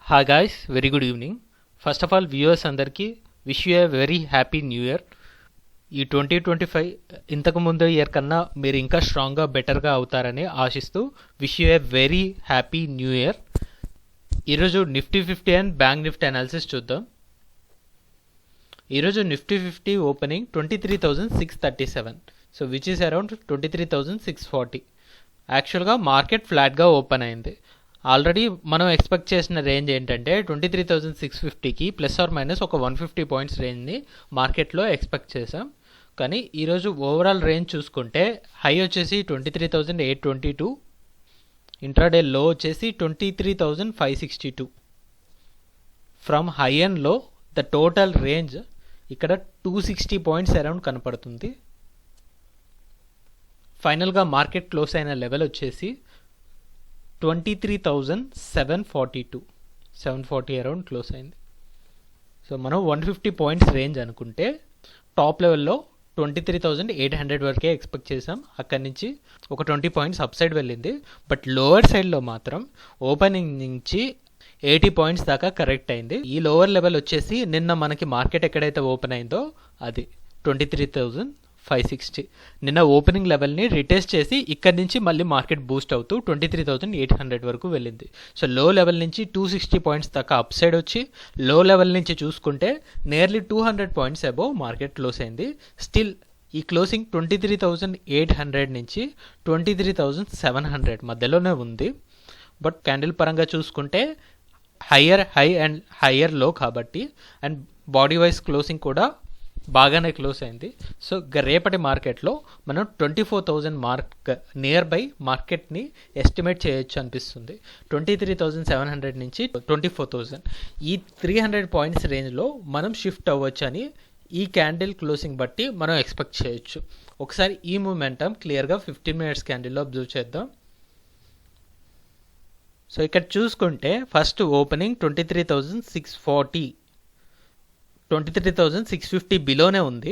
Hi guys, very good evening. First of all viewers అందరికీ wish you a very happy new year. ఈ 2025 ఇంతకు ముందు year కన్నా మీరు ఇంకా స్ట్రాంగ్గా బెటర్గా అవుతారని ఆశిస్తూ wish you a very happy new year. ఈరోజు Nifty 50 and bank Nifty analysis చూద్దాం. ఈరోజు Nifty 50 opening 23,637, so which is around 23,640. యాక్చువల్గా మార్కెట్ ఫ్లాట్గా ఓపెన్ అయింది. ఆల్రెడీ మనం ఎక్స్పెక్ట్ చేసిన రేంజ్ ఏంటంటే 23,650కి ప్లస్ ఆర్ మైనస్ ఒక 150 పాయింట్స్ రేంజ్ని మార్కెట్లో ఎక్స్పెక్ట్ చేసాం. కానీ ఈరోజు ఓవరాల్ రేంజ్ చూసుకుంటే హై వచ్చేసి 23,822, ఇంట్రాడే లో వచ్చేసి 23,562. ఫ్రమ్ హై అండ్ లో ద టోటల్ రేంజ్ ఇక్కడ 260 పాయింట్స్ అరౌండ్ కనపడుతుంది. ఫైనల్గా మార్కెట్ క్లోజ్ అయిన లెవెల్ వచ్చేసి 23,742, 740 అరౌండ్ క్లోజ్ అయింది. సో మనం 150 పాయింట్స్ రేంజ్ అనుకుంటే టాప్ లెవెల్లో 23,800 వరకే ఎక్స్పెక్ట్ చేసాం. అక్కడి నుంచి ఒక 20 పాయింట్స్ అప్ సైడ్ వెళ్ళింది. బట్ లోవర్ సైడ్లో మాత్రం ఓపెనింగ్ నుంచి 80 పాయింట్స్ దాకా కరెక్ట్ అయింది. ఈ లోవర్ లెవెల్ వచ్చేసి నిన్న మనకి మార్కెట్ ఎక్కడైతే ఓపెన్ అయిందో అది 23,560. నిన్న ఓపెనింగ్ లెవెల్ని రిటెస్ట్ చేసి ఇక్కడి నుంచి మళ్ళీ మార్కెట్ బూస్ట్ అవుతూ 23,800 వరకు వెళ్ళింది. సో లో లెవెల్ నుంచి 260 పాయింట్స్ దాకా అప్ సైడ్ వచ్చి లో లెవెల్ నుంచి చూసుకుంటే nearly 200 points above market close అయింది. స్టిల్ ఈ క్లోజింగ్ 23,800 నుంచి 23,700 మధ్యలోనే ఉంది. బట్ క్యాండిల్ పరంగా చూసుకుంటే హయ్యర్ హై అండ్ హయ్యర్ లో కాబట్టి అండ్ బాడీ వైజ్ క్లోజింగ్ కూడా బాగానే క్లోజ్ అయింది. సో రేపటి మార్కెట్లో మనం 24,000 మార్క్ నియర్ బై మార్కెట్ని ఎస్టిమేట్ చేయొచ్చు అనిపిస్తుంది. 23,700 నుంచి 24,000 ఈ 300 పాయింట్స్ రేంజ్లో మనం షిఫ్ట్ అవ్వచ్చు అని ఈ క్యాండిల్ క్లోజింగ్ బట్టి మనం ఎక్స్పెక్ట్ చేయొచ్చు. ఒకసారి ఈ మూమెంటం క్లియర్గా 15 మినిట్స్ క్యాండిల్లో అబ్జర్వ్ చేద్దాం. సో ఇక్కడ చూసుకుంటే ఫస్ట్ ఓపెనింగ్ 23,640, 23,650 బిలోనే ఉంది.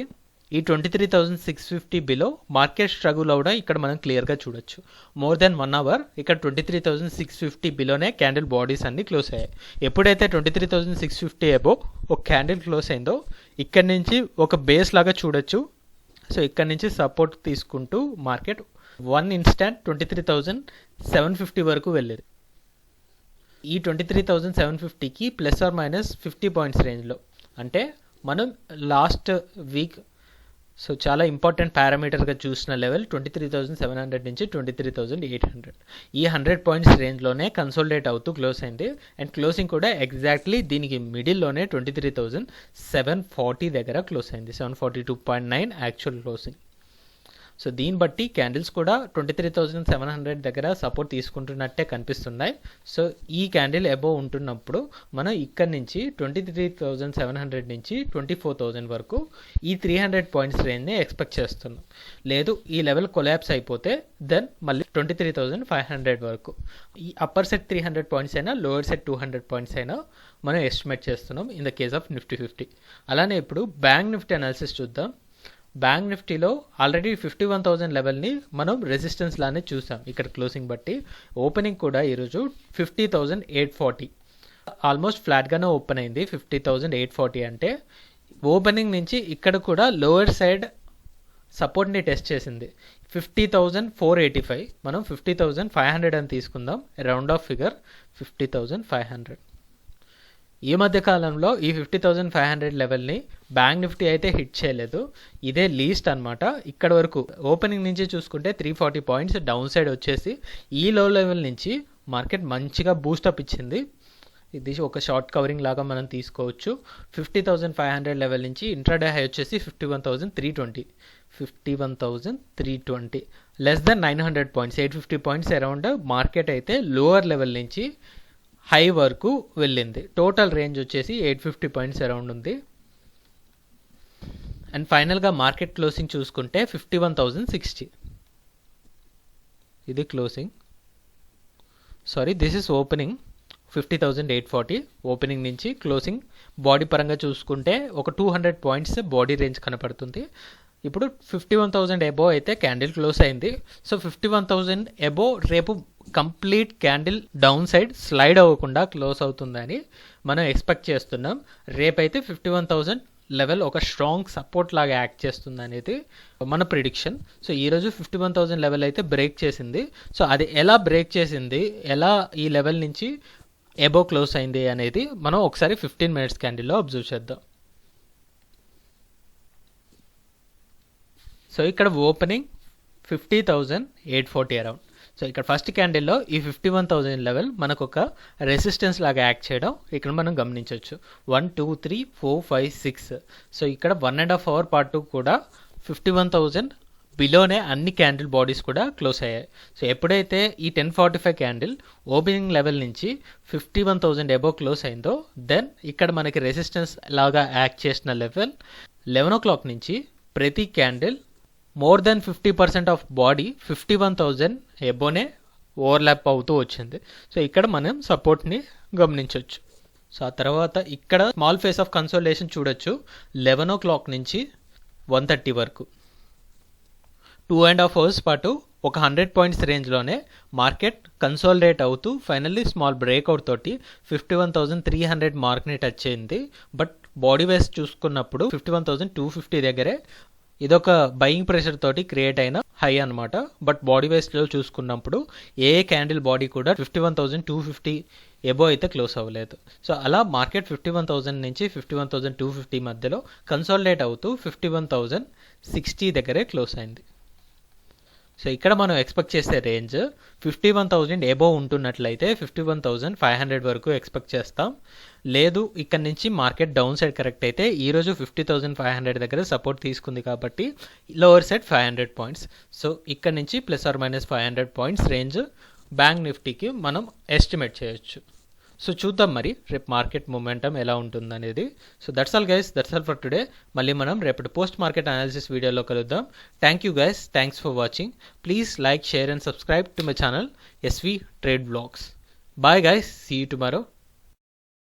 ఈ 23,650 బిలో మార్కెట్ స్ట్రగుల్ అవడం ఇక్కడ మనం క్లియర్గా చూడొచ్చు. మోర్ దెన్ 1 అవర్ ఇక్కడ 23,650 బిలోనే క్యాండిల్ బాడీస్ అన్ని క్లోజ్ అయ్యాయి. ఎప్పుడైతే 23,650 అబో ఒక క్యాండిల్ క్లోజ్ అయిందో ఇక్కడ నుంచి ఒక బేస్ లాగా చూడొచ్చు. సో ఇక్కడ నుంచి సపోర్ట్ తీసుకుంటూ మార్కెట్ వన్ ఇన్స్టాంట్ 23,750 వరకు వెళ్ళేది. ఈ 23,750కి ప్లస్ ఆర్ మైనస్ 50 పాయింట్స్ రేంజ్లో, అంటే మనం లాస్ట్ వీక్ సో చాలా ఇంపార్టెంట్ పారామీటర్గా చూసిన లెవెల్ 23,700 నుంచి 23,800. ఈ 100 పాయింట్స్ రేంజ్లోనే కన్సోలిడేట్ అవుతూ క్లోజ్ అయింది. అండ్ క్లోజింగ్ కూడా ఎగ్జాక్ట్లీ దీనికి మిడిల్లోనే 23,740 దగ్గర క్లోజ్ అయింది. 742.9 యాక్చువల్ క్లోజింగ్. సో దీన్ని బట్టి క్యాండిల్స్ కూడా 23,700 దగ్గర సపోర్ట్ తీసుకుంటున్నట్టే కనిపిస్తున్నాయి. సో ఈ క్యాండిల్ అబోవ్ ఉంటున్నప్పుడు మనం ఇక్కడ నుంచి 23,700 నుంచి 24,000 వరకు ఈ 300 పాయింట్స్ రేంజ్ని ఎక్స్పెక్ట్ చేస్తున్నాం. లేదు ఈ లెవెల్ కొలాప్స్ అయిపోతే దెన్ మళ్ళీ 23,500 వరకు. ఈ అప్పర్ సెట్ 300 పాయింట్స్ అయినా లోవర్ సెట్ 200 పాయింట్స్ అయినా మనం ఎస్టిమేట్ చేస్తున్నాం in the case of Nifty 50. అలానే ఇప్పుడు బ్యాంక్ నిఫ్టీ అనాలిసిస్ చూద్దాం. బ్యాంక్ నిఫ్టీలో ఆల్రెడీ 51,000 లెవెల్ని మనం రెసిస్టెన్స్ లానే చూసాం. ఇక్కడ క్లోజింగ్ బట్టి ఓపెనింగ్ కూడా ఈరోజు 50,840, ఆల్మోస్ట్ ఫ్లాట్గానే ఓపెన్ అయింది. 50,840 అంటే ఓపెనింగ్ నుంచి ఇక్కడ కూడా లోవర్ సైడ్ సపోర్ట్ని టెస్ట్ చేసింది. 50,485, మనం 50,500 అని తీసుకుందాం. Round of figure 50,500. ఈ మధ్య కాలంలో ఈ 50,500 లెవెల్ని బ్యాంక్ నిఫ్టీ అయితే హిట్ చేయలేదు. ఇదే లీస్ట్ అనమాట. ఇక్కడ వరకు ఓపెనింగ్ నుంచి చూసుకుంటే 340 పాయింట్స్ డౌన్ సైడ్ వచ్చేసి ఈ లో లెవెల్ నుంచి మార్కెట్ మంచిగా బూస్టప్ ఇచ్చింది. ఇది ఒక షార్ట్ కవరింగ్ లాగా మనం తీసుకోవచ్చు. 50,500 లెవెల్ నుంచి ఇంట్రాడే హై వచ్చేసి 51,320, 51,320 less than 900 points, 850 points around market అయితే లోవర్ లెవెల్ నుంచి హై వరకు వెళ్ళింది. టోటల్ రేంజ్ వచ్చేసి 850 పాయింట్స్ అరౌండ్ ఉంది. అండ్ ఫైనల్గా మార్కెట్ క్లోజింగ్ చూసుకుంటే 51,060. ఇది closing, sorry this is opening 50,840. Opening నుంచి క్లోజింగ్ బాడీ పరంగా చూసుకుంటే ఒక 200 పాయింట్స్ బాడీ రేంజ్ కనపడుతుంది. ఇప్పుడు 51,000 అబోవ్ అయితే క్యాండిల్ క్లోజ్ అయింది. సో 51,000 అబోవ్ రేపు complete candle down side slide అవ్వకుండా క్లోజ్ అవుతుందని మనం ఎక్స్పెక్ట్ చేస్తున్నాం. రేపైతే 51,000 లెవెల్ ఒక స్ట్రాంగ్ సపోర్ట్ లాగా యాక్ట్ చేస్తుంది అనేది మన ప్రిడిక్షన్. సో ఈరోజు 51,000 లెవెల్ అయితే బ్రేక్ చేసింది. సో అది ఎలా బ్రేక్ చేసింది, ఎలా ఈ లెవెల్ నుంచి ఎబో క్లోజ్ అయింది అనేది మనం ఒకసారి 15 మినిట్స్ క్యాండిల్లో అబ్జర్వ్ చేద్దాం. సో ఇక్కడ ఓపెనింగ్ 50,840 అరౌండ్. సో ఇక్కడ ఫస్ట్ క్యాండిల్లో ఈ 51,000 లెవెల్ మనకు ఒక రెసిస్టెన్స్ లాగా యాక్ట్ చేయడం ఇక్కడ మనం గమనించవచ్చు. 1 2 3 4 5 6. సో ఇక్కడ 1.5 అవర్ పాటు కూడా 51,000 బిలోనే అన్ని క్యాండిల్ బాడీస్ కూడా క్లోజ్ అయ్యాయి. సో ఎప్పుడైతే ఈ 10:45 క్యాండిల్ ఓపెనింగ్ లెవెల్ నుంచి 51,000 అబోవ్ క్లోజ్ అయిందో దెన్ ఇక్కడ మనకి రెసిస్టెన్స్ లాగా యాక్ట్ చేసిన లెవెల్ 11 o'clock నుంచి ప్రతి candle more than 50% of body 51,000 above overlap అవుతూ వచ్చింది. సో ఇక్కడ మనం సపోర్ట్ని గమనించవచ్చు. సో ఆ తర్వాత ఇక్కడ స్మాల్ ఫేస్ ఆఫ్ కన్సోలిడేషన్ చూడొచ్చు. 11 o'clock నుంచి 1:30 వరకు 2.5 hours పాటు ఒక 100 పాయింట్స్ రేంజ్లోనే మార్కెట్ కన్సోలిడేట్ అవుతూ ఫైనల్లీ స్మాల్ బ్రేక్అవుట్ తోటి 51,300 మార్క్ని టచ్ అయింది. బట్ బాడీ వైస్ చూసుకున్నప్పుడు 51,250 దగ్గరే ఇదొక బయింగ్ ప్రెషర్ తోటి క్రియేట్ అయిన హై అనమాట. బట్ బాడీ వైస్లో చూసుకున్నప్పుడు ఏ క్యాండిల్ బాడీ కూడా 51,250 ఎబో అయితే క్లోజ్ అవ్వలేదు. సో అలా మార్కెట్ 51,000 నుంచి 51,250 మధ్యలో కన్సాలిడేట్ అవుతూ 51,060 దగ్గరే క్లోజ్ అయింది. సో ఇక్కడ మనం ఎక్స్పెక్ట్ చేసే రేంజ్ 51,000 ఎబో ఉంటున్నట్లయితే 51,500 వరకు ఎక్స్పెక్ట్ చేస్తాం. లేదు ఇక్కడ నుంచి మార్కెట్ డౌన్ సైడ్ కరెక్ట్ అయితే ఈరోజు 50,500 దగ్గర సపోర్ట్ తీసుకుంది కాబట్టి లోవర్ సైడ్ 500 పాయింట్స్. సో ఇక్కడ నుంచి ±500 పాయింట్స్ రేంజ్ బ్యాంక్ నిఫ్టీకి మనం ఎస్టిమేట్ చేయొచ్చు. సో చూద్దాం మరి రేపు మార్కెట్ మొమెంటం ఎలా ఉంటుందనేది. So that's all guys, that's all for today. మళ్ళీ మనం రేపటి పోస్ట్ మార్కెట్ అనాలిసిస్ వీడియోలో కలుద్దాం. Thank you guys, thanks for watching. Please like, share and subscribe to my channel SV Trade Vlogs. Bye guys, see you tomorrow.